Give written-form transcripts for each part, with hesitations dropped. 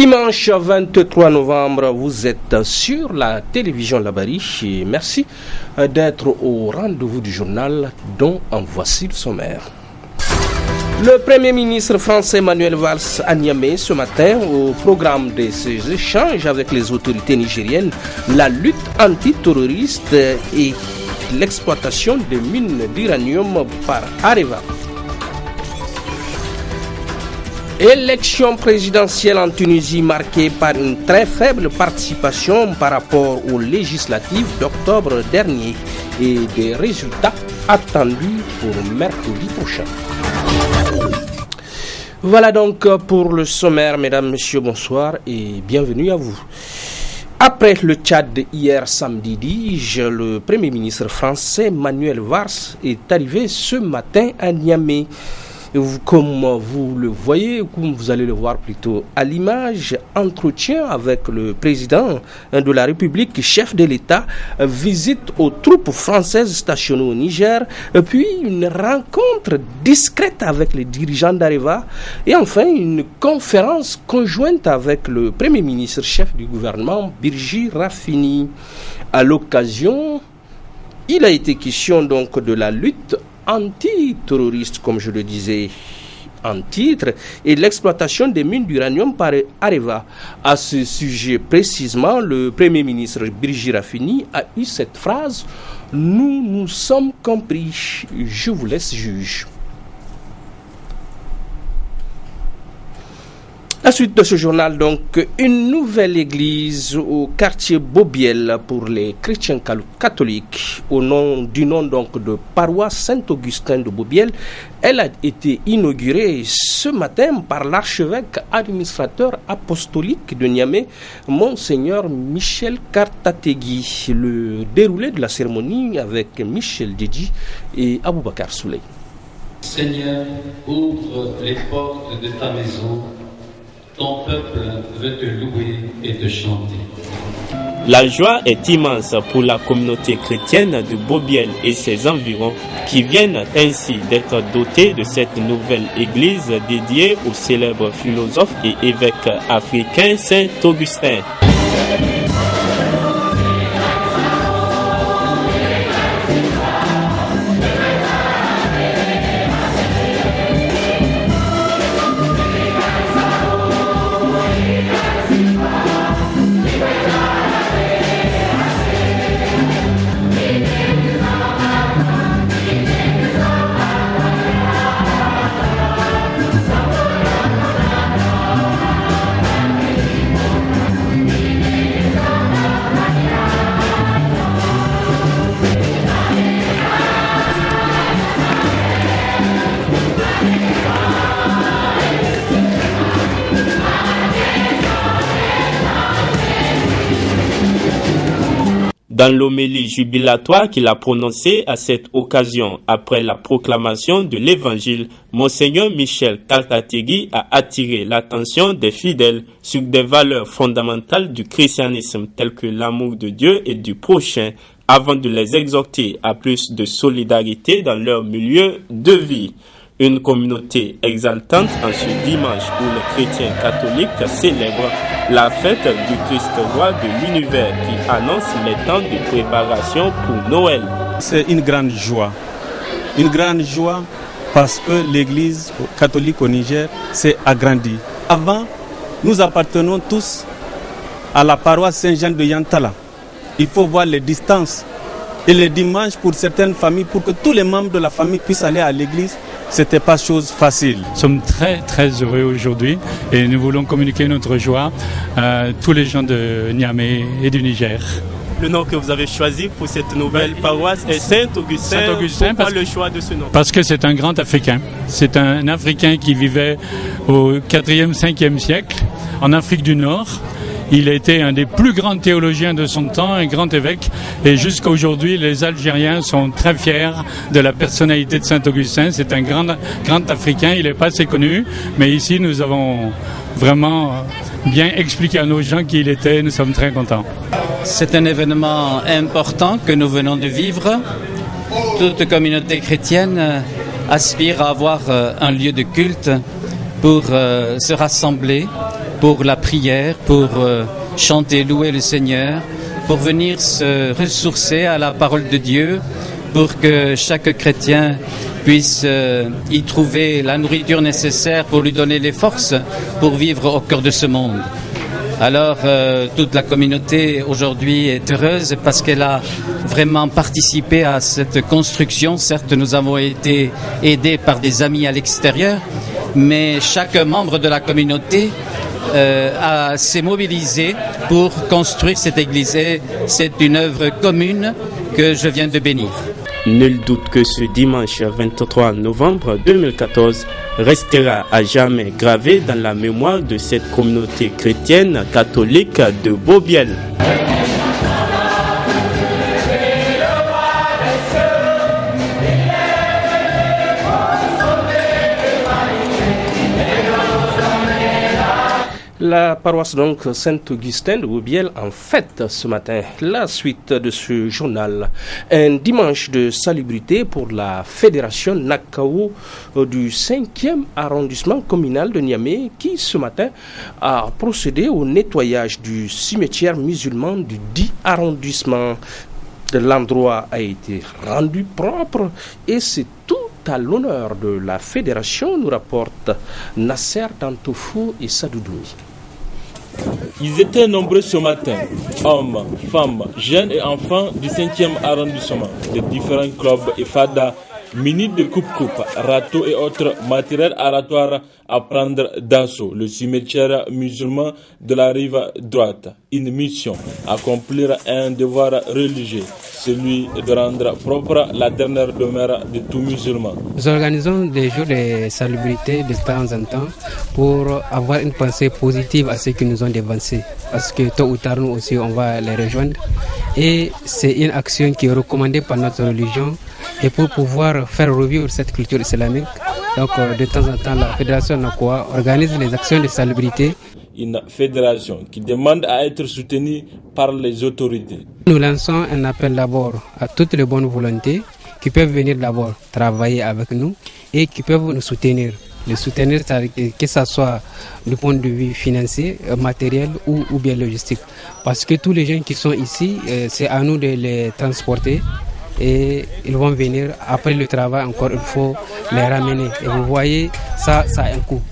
Dimanche 23 novembre, vous êtes sur la télévision Labari et merci d'être au rendez-vous du journal dont en voici le sommaire. Le Premier ministre français Manuel Valls à Niamey ce matin au programme de ses échanges avec les autorités nigériennes, la lutte antiterroriste et l'exploitation des mines d'uranium par Areva. Élection présidentielle en Tunisie marquée par une très faible participation par rapport aux législatives d'octobre dernier et des résultats attendus pour mercredi prochain. Voilà donc pour le sommaire, mesdames, messieurs, bonsoir et bienvenue à vous. Après le Tchad hier samedi, dis-je, le Premier ministre français Manuel Valls est arrivé ce matin à Niamey. Comme vous le voyez, comme vous allez le voir plutôt à l'image, entretien avec le président de la République, chef de l'État, visite aux troupes françaises stationnées au Niger, puis une rencontre discrète avec les dirigeants d'Areva et enfin une conférence conjointe avec le Premier ministre, chef du gouvernement, Birji Rafini. À l'occasion, il a été question donc de la lutte antiterroriste, comme je le disais en titre, et l'exploitation des mines d'uranium par Areva. À ce sujet précisément, le Premier ministre Birji Rafini a eu cette phrase: « Nous nous sommes compris, je vous laisse juge ». La suite de ce journal, donc, une nouvelle église au quartier Bobiel pour les chrétiens catholiques, du nom donc de paroisse Saint-Augustin de Bobiel. Elle a été inaugurée ce matin par l'archevêque administrateur apostolique de Niamey, Monseigneur Michel Kartategui. Le déroulé de la cérémonie avec Michel Djedji et Aboubakar Souley. Seigneur, ouvre les portes de ta maison. Ton peuple veut te louer et te chanter. La joie est immense pour la communauté chrétienne de Bobiel et ses environs qui viennent ainsi d'être dotés de cette nouvelle église dédiée au célèbre philosophe et évêque africain Saint Augustin. Dans l'homélie jubilatoire qu'il a prononcée à cette occasion après la proclamation de l'Évangile, Monseigneur Michel Kartategui a attiré l'attention des fidèles sur des valeurs fondamentales du christianisme telles que l'amour de Dieu et du prochain, avant de les exhorter à plus de solidarité dans leur milieu de vie. Une communauté exaltante en ce dimanche où les chrétiens catholiques célèbrent la fête du Christ roi de l'univers qui annonce les temps de préparation pour Noël. C'est une grande joie parce que l'Église catholique au Niger s'est agrandie. Avant, nous appartenons tous à la paroisse Saint-Jean de Yantala. Il faut voir les distances. Et les dimanches, pour certaines familles, pour que tous les membres de la famille puissent aller à l'église, c'était pas chose facile. Nous sommes très très heureux aujourd'hui et nous voulons communiquer notre joie à tous les gens de Niamey et du Niger. Le nom que vous avez choisi pour cette nouvelle paroisse est Saint-Augustin. Saint-Augustin, pourquoi le choix de ce nom? Parce que c'est un grand Africain. C'est un Africain qui vivait au 4e, 5e siècle en Afrique du Nord. Il a été un des plus grands théologiens de son temps, un grand évêque. Et jusqu'à aujourd'hui, les Algériens sont très fiers de la personnalité de Saint-Augustin. C'est un grand Africain. Il n'est pas assez connu. Mais ici, nous avons vraiment bien expliqué à nos gens qui il était. Nous sommes très contents. C'est un événement important que nous venons de vivre. Toute communauté chrétienne aspire à avoir un lieu de culte pour se rassembler pour la prière, pour chanter, louer le Seigneur, pour venir se ressourcer à la parole de Dieu, pour que chaque chrétien puisse y trouver la nourriture nécessaire pour lui donner les forces pour vivre au cœur de ce monde. Alors, toute la communauté aujourd'hui est heureuse parce qu'elle a vraiment participé à cette construction. Certes, nous avons été aidés par des amis à l'extérieur, mais chaque membre de la communauté s'est mobilisé pour construire cette église. Et c'est une œuvre commune que je viens de bénir. Nul doute que ce dimanche 23 novembre 2014 restera à jamais gravé dans la mémoire de cette communauté chrétienne catholique de Bobiel. La paroisse donc Saint-Augustin de Bobiel en fête ce matin. La suite de ce journal. Un dimanche de salubrité pour la fédération Nakao du 5e arrondissement communal de Niamey qui ce matin a procédé au nettoyage du cimetière musulman du 10 arrondissement. L'endroit a été rendu propre et c'est tout à l'honneur de la fédération, nous rapporte Nasser Dantoufou et Sadoudoui. Ils étaient nombreux ce matin, hommes, femmes, jeunes et enfants du 5e arrondissement, de différents clubs et fadas, munis de coupe-coupe, râteaux et autres matériels aratoires à prendre d'assaut le cimetière musulman de la rive droite. Une mission, accomplir un devoir religieux, celui de rendre propre la dernière demeure de tout musulman. Nous organisons des jours de salubrité de temps en temps pour avoir une pensée positive à ceux qui nous ont dévancés. Parce que tôt ou tard, nous aussi, on va les rejoindre. Et c'est une action qui est recommandée par notre religion. Et pour pouvoir faire revivre cette culture islamique, donc de temps en temps, la Fédération Nakoa organise les actions de salubrité. Une fédération qui demande à être soutenue par les autorités. Nous lançons un appel d'abord à toutes les bonnes volontés qui peuvent venir d'abord travailler avec nous et qui peuvent nous soutenir. Les soutenir, que ce soit du point de vue financier, matériel ou bien logistique. Parce que tous les gens qui sont ici, c'est à nous de les transporter. Et ils vont venir après le travail, encore il faut les ramener. Et vous voyez, ça a un coût.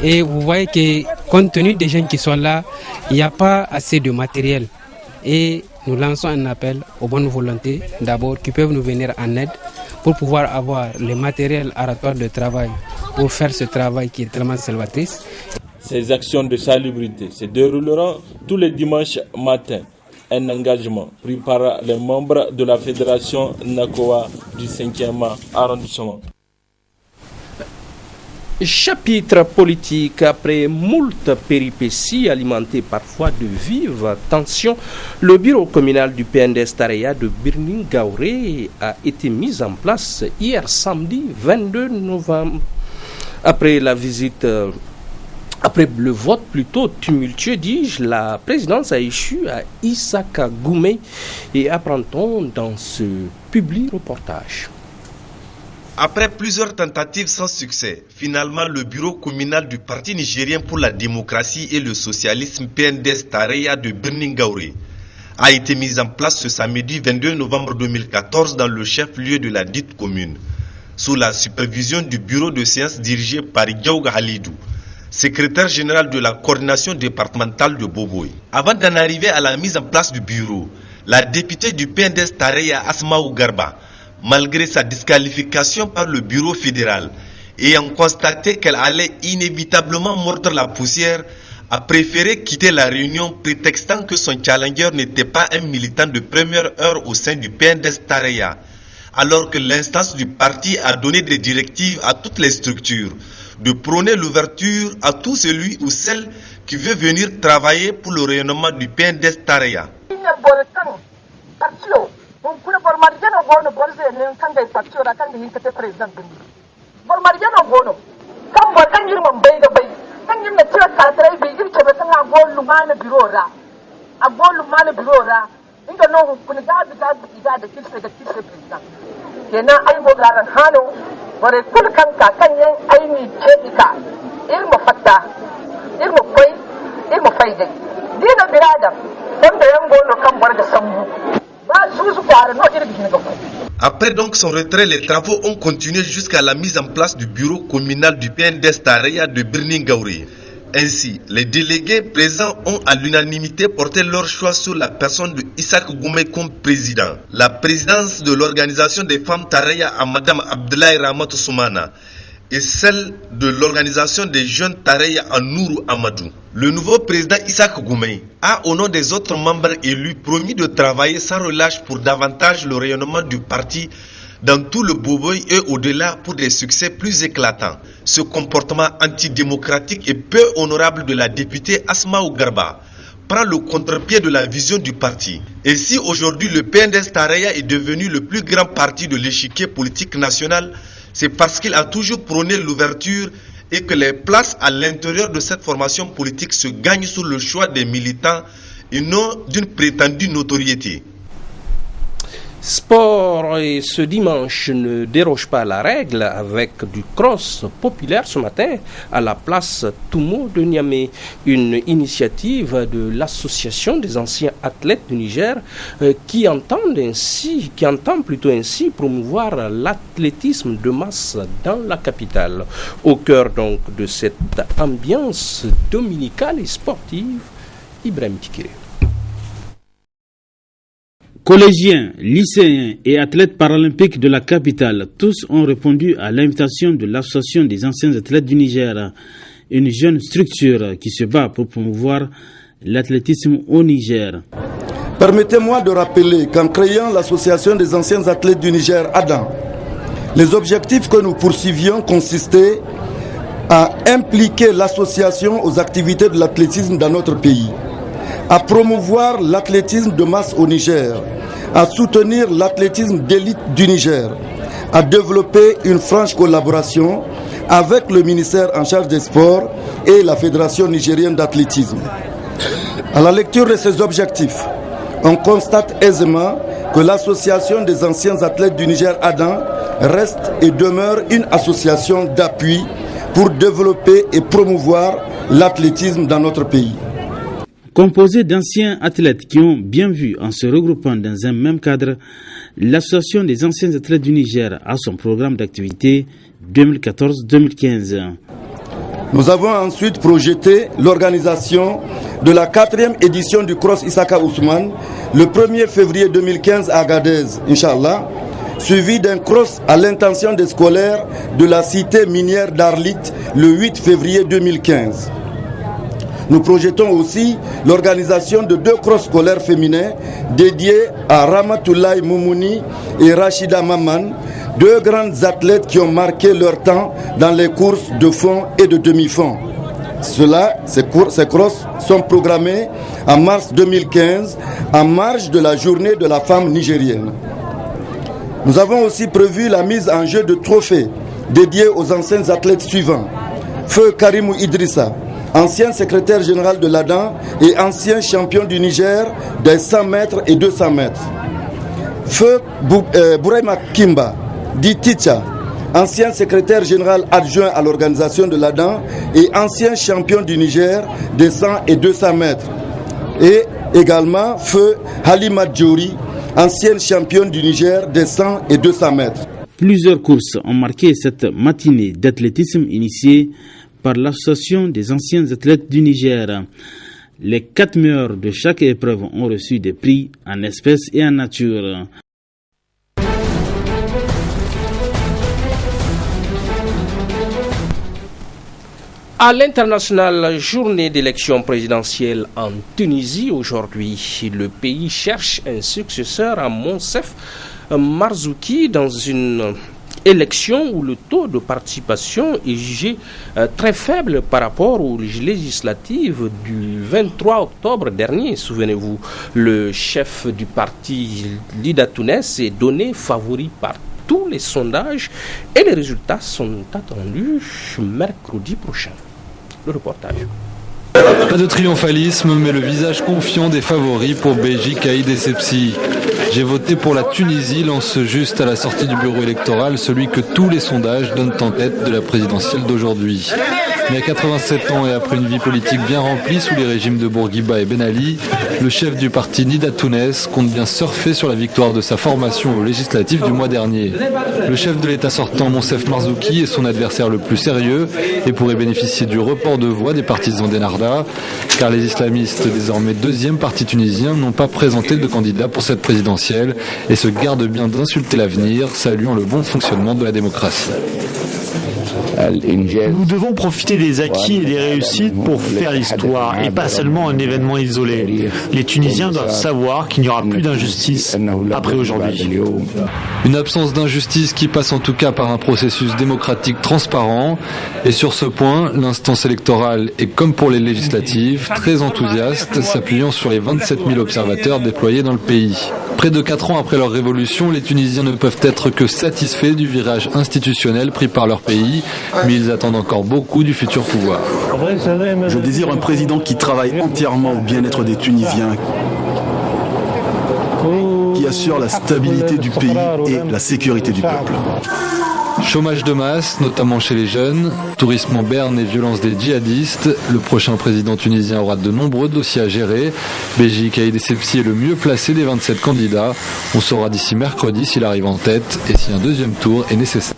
Et vous voyez que compte tenu des gens qui sont là, il n'y a pas assez de matériel. Et nous lançons un appel aux bonnes volontés, d'abord, qui peuvent nous venir en aide pour pouvoir avoir le matériel aratoire de travail pour faire ce travail qui est tellement salvatrice. Ces actions de salubrité se dérouleront tous les dimanches matins. Un engagement pris par les membres de la fédération Nakoa du 5e arrondissement. Chapitre politique, après moult péripéties alimentées parfois de vives tensions, le bureau communal du PNDS Tareya de Birning-Gaouré a été mis en place hier samedi 22 novembre. Après le vote plutôt tumultueux, dis-je, la présidence a échu à Issaka Goumé et apprend-on dans ce public reportage. Après plusieurs tentatives sans succès, finalement le bureau communal du Parti nigérien pour la démocratie et le socialisme PNDS Tareya de Birning-Gaouré a été mis en place ce samedi 22 novembre 2014 dans le chef-lieu de la dite commune, sous la supervision du bureau de séance dirigé par Diaouga Halidou, secrétaire général de la coordination départementale de Boboy. Avant d'en arriver à la mise en place du bureau, la députée du PNDS Tareya Asmaou Garba, malgré sa disqualification par le bureau fédéral, ayant constaté qu'elle allait inévitablement mordre la poussière, a préféré quitter la réunion prétextant que son challenger n'était pas un militant de première heure au sein du PNDS Tareya, alors que l'instance du parti a donné des directives à toutes les structures de prôner l'ouverture à tout celui ou celle qui veut venir travailler pour le rayonnement du PNDS Tareya. Bore kulkan kakan yan aini ce ika ilmu fatta ilmu koi faidai dina biradam don da yan golo kan bar da sambu ba su fara no irin bikin ga Après donc son retrait, les travaux ont continué jusqu'à la mise en place du bureau communal du PNDS Tareya de Birningaouré. Ainsi, les délégués présents ont à l'unanimité porté leur choix sur la personne de Isaac Goumé comme président. La présidence de l'organisation des femmes Tareya à Madame Abdoulaye Ramatou Soumana et celle de l'organisation des jeunes Tareya à Nourou Amadou. Le nouveau président Isaac Goumé a, au nom des autres membres élus, promis de travailler sans relâche pour davantage le rayonnement du parti dans tout le Boboy et au-delà pour des succès plus éclatants. Ce comportement antidémocratique et peu honorable de la députée Asmaou Garba prend le contre-pied de la vision du parti. Et si aujourd'hui le PNDS Tareya est devenu le plus grand parti de l'échiquier politique national, c'est parce qu'il a toujours prôné l'ouverture et que les places à l'intérieur de cette formation politique se gagnent sur le choix des militants et non d'une prétendue notoriété. Sport, et ce dimanche ne déroge pas à la règle avec du cross populaire ce matin à la place Toumo de Niamey, une initiative de l'association des anciens athlètes du Niger qui entend plutôt ainsi promouvoir l'athlétisme de masse dans la capitale. Au cœur donc de cette ambiance dominicale et sportive, Ibrahim Tikiré. Collégiens, lycéens et athlètes paralympiques de la capitale, tous ont répondu à l'invitation de l'Association des anciens athlètes du Niger, une jeune structure qui se bat pour promouvoir l'athlétisme au Niger. Permettez-moi de rappeler qu'en créant l'Association des anciens athlètes du Niger, ADAN, les objectifs que nous poursuivions consistaient à impliquer l'association aux activités de l'athlétisme dans notre pays, à promouvoir l'athlétisme de masse au Niger, à soutenir l'athlétisme d'élite du Niger, à développer une franche collaboration avec le ministère en charge des sports et la Fédération nigérienne d'athlétisme. À la lecture de ces objectifs, on constate aisément que l'Association des anciens athlètes du Niger ADAN reste et demeure une association d'appui pour développer et promouvoir l'athlétisme dans notre pays. Composé d'anciens athlètes qui ont bien vu en se regroupant dans un même cadre, l'Association des anciens athlètes du Niger a son programme d'activité 2014-2015. Nous avons ensuite projeté l'organisation de la 4e édition du Cross Isaka Ousmane le 1er février 2015 à Agadez, Inch'Allah, suivi d'un cross à l'intention des scolaires de la cité minière d'Arlit le 8 février 2015. Nous projetons aussi l'organisation de 2 cross scolaires féminins dédiés à Ramatoulaye Moumouni et Rachida Maman, 2 grandes athlètes qui ont marqué leur temps dans les courses de fond et de demi-fond. Ces crosses sont programmés en mars 2015 en marge de la journée de la femme nigérienne. Nous avons aussi prévu la mise en jeu de trophées dédiés aux anciens athlètes suivants. Feu Karimou Idrissa, ancien secrétaire général de l'ADAN et ancien champion du Niger des 100 mètres et 200 mètres. Feu Bouraima Kimba, dit Ticha, ancien secrétaire général adjoint à l'organisation de l'ADAN et ancien champion du Niger des 100 et 200 mètres. Et également Feu Halima Djouri, ancienne championne du Niger des 100 et 200 mètres. Plusieurs courses ont marqué cette matinée d'athlétisme initiée par l'Association des anciens athlètes du Niger. Les 4 meilleurs de chaque épreuve ont reçu des prix en espèces et en nature. À l'international, journée d'élection présidentielle en Tunisie aujourd'hui, le pays cherche un successeur à Monsef Marzouki dans une élection où le taux de participation est jugé très faible par rapport aux législatives du 23 octobre dernier. Souvenez-vous, le chef du parti Lida Tounes est donné favori par tous les sondages et les résultats sont attendus mercredi prochain. Le reportage. Pas de triomphalisme, mais le visage confiant des favoris pour Beji Caïd Essebsi. J'ai voté pour la Tunisie, lance juste à la sortie du bureau électoral celui que tous les sondages donnent en tête de la présidentielle d'aujourd'hui. Mais à 87 ans et après une vie politique bien remplie sous les régimes de Bourguiba et Ben Ali, le chef du parti Nida Tounes compte bien surfer sur la victoire de sa formation aux législatives du mois dernier. Le chef de l'État sortant, Monsef Marzouki, est son adversaire le plus sérieux et pourrait bénéficier du report de voix des partisans d'Ennahda, car les islamistes, désormais deuxième parti tunisien, n'ont pas présenté de candidat pour cette présidentielle et se gardent bien d'insulter l'avenir, saluant le bon fonctionnement de la démocratie. Nous devons profiter des acquis et des réussites pour faire l'histoire et pas seulement un événement isolé. Les Tunisiens doivent savoir qu'il n'y aura plus d'injustice après aujourd'hui. Une absence d'injustice qui passe en tout cas par un processus démocratique transparent. Et sur ce point, l'instance électorale est, comme pour les législatives, très enthousiaste, s'appuyant sur les 27 000 observateurs déployés dans le pays. Près de 4 ans après leur révolution, les Tunisiens ne peuvent être que satisfaits du virage institutionnel pris par leur pays, mais ils attendent encore beaucoup du futur pouvoir. Je désire un président qui travaille entièrement au bien-être des Tunisiens, qui assure la stabilité du pays et la sécurité du peuple. Chômage de masse, notamment chez les jeunes, tourisme en berne et violence des djihadistes. Le prochain président tunisien aura de nombreux dossiers à gérer. Béji Caïd Essebsi est le mieux placé des 27 candidats. On saura d'ici mercredi s'il arrive en tête et si un deuxième tour est nécessaire.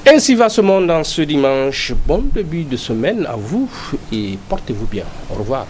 Ainsi va ce monde en ce dimanche. Bon début de semaine à vous et portez-vous bien. Au revoir.